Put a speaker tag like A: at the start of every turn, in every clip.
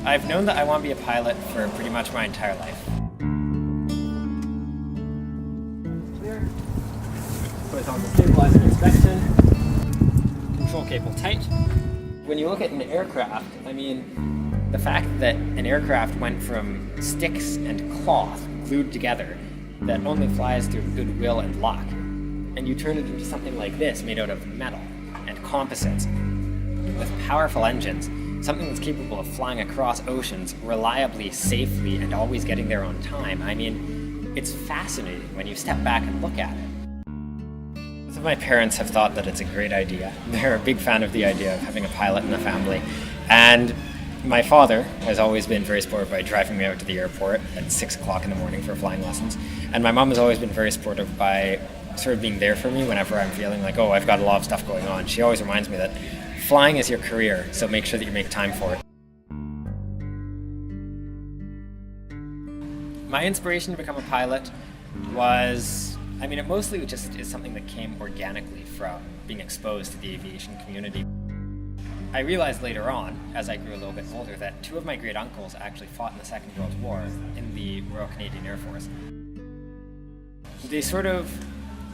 A: I've known that I want to be a pilot for pretty much my entire life. Clear. Put on the stabilizer inspection. Control cable tight. When you look at an aircraft, I mean, the fact that an aircraft went from sticks and cloth glued together that only flies through goodwill and luck, and you turn it into something like this made out of metal and composites with powerful engines, something that's capable of flying across oceans reliably, safely, and always getting there on time. I mean, it's fascinating when you step back and look at it. Both of my parents have thought that it's a great idea. They're a big fan of the idea of having a pilot in the family. And my father has always been very supportive by driving me out to the airport at 6 o'clock in the morning for flying lessons. And my mom has always been very supportive by sort of being there for me whenever I'm feeling like, oh, I've got a lot of stuff going on. She always reminds me that flying is your career, so make sure that you make time for it. My inspiration to become a pilot was, it mostly just is something that came organically from being exposed to the aviation community. I realized later on, as I grew a little bit older, that 2 of my great uncles actually fought in the Second World War in the Royal Canadian Air Force. They sort of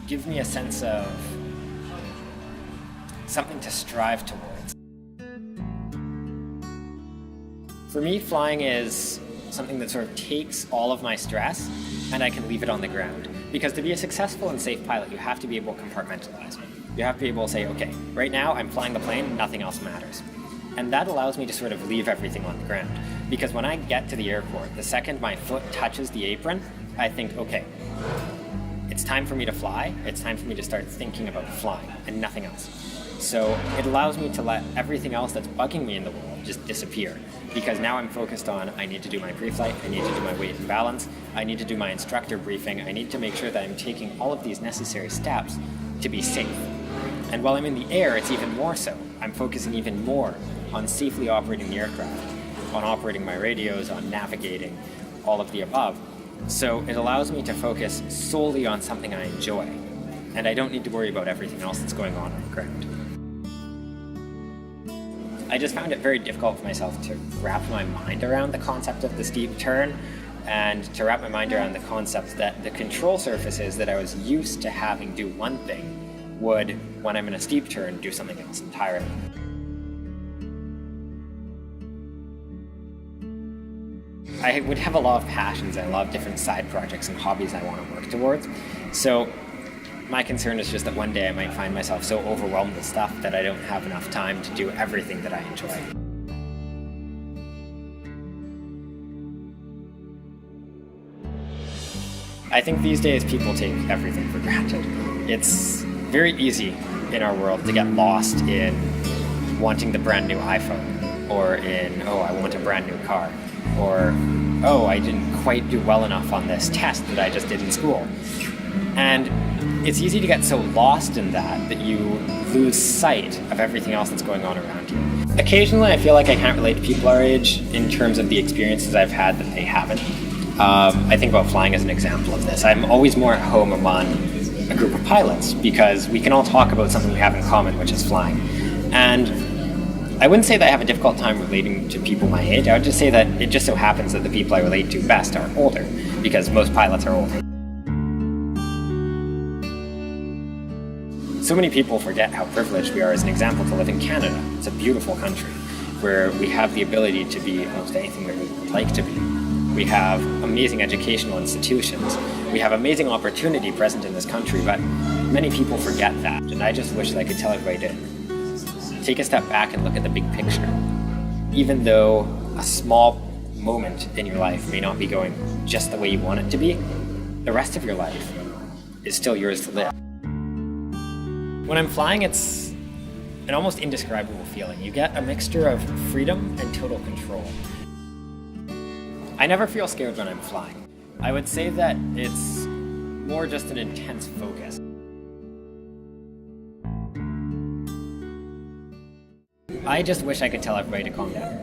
A: give me a sense of something to strive towards. For me, flying is something that sort of takes all of my stress and I can leave it on the ground. Because to be a successful and safe pilot, you have to be able to compartmentalize. You have to be able to say, okay, right now I'm flying the plane, nothing else matters. And that allows me to sort of leave everything on the ground. Because when I get to the airport, the second my foot touches the apron, I think, okay, it's time for me to fly, it's time for me to start thinking about flying and nothing else. So it allows me to let everything else that's bugging me in the world just disappear. Because now I'm focused on, I need to do my pre-flight, I need to do my weight and balance, I need to do my instructor briefing, I need to make sure that I'm taking all of these necessary steps to be safe. And while I'm in the air, it's even more so. I'm focusing even more on safely operating the aircraft, on operating my radios, on navigating, all of the above. So it allows me to focus solely on something I enjoy, and I don't need to worry about everything else that's going on the ground. I just found it very difficult for myself to wrap my mind around the concept of the steep turn, and to wrap my mind around the concept that the control surfaces that I was used to having do one thing would, when I'm in a steep turn, do something else entirely. I would have a lot of passions and a lot of different side projects and hobbies I want to work towards. So my concern is just that one day I might find myself so overwhelmed with stuff that I don't have enough time to do everything that I enjoy. I think these days people take everything for granted. It's very easy in our world to get lost in wanting the brand new iPhone, or in, oh, I want a brand new car, or, oh, I didn't quite do well enough on this test that I just did in school. And it's easy to get so lost in that you lose sight of everything else that's going on around you. Occasionally I feel like I can't relate to people our age in terms of the experiences I've had that they haven't. I think about flying as an example of this. I'm always more at home among a group of pilots because we can all talk about something we have in common, which is flying. And I wouldn't say that I have a difficult time relating to people my age. I would just say that it just so happens that the people I relate to best are older, because most pilots are older. So many people forget how privileged we are as an example to live in Canada. It's a beautiful country where we have the ability to be almost anything that we would like to be. We have amazing educational institutions. We have amazing opportunity present in this country, but many people forget that. And I just wish that I could tell everybody to take a step back and look at the big picture. Even though a small moment in your life may not be going just the way you want it to be, the rest of your life is still yours to live. When I'm flying, it's an almost indescribable feeling. You get a mixture of freedom and total control. I never feel scared when I'm flying. I would say that it's more just an intense focus. I just wish I could tell everybody to calm down.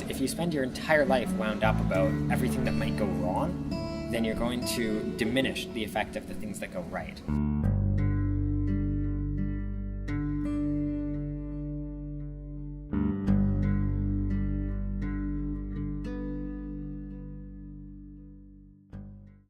A: If you spend your entire life wound up about everything that might go wrong, then you're going to diminish the effect of the things that go right.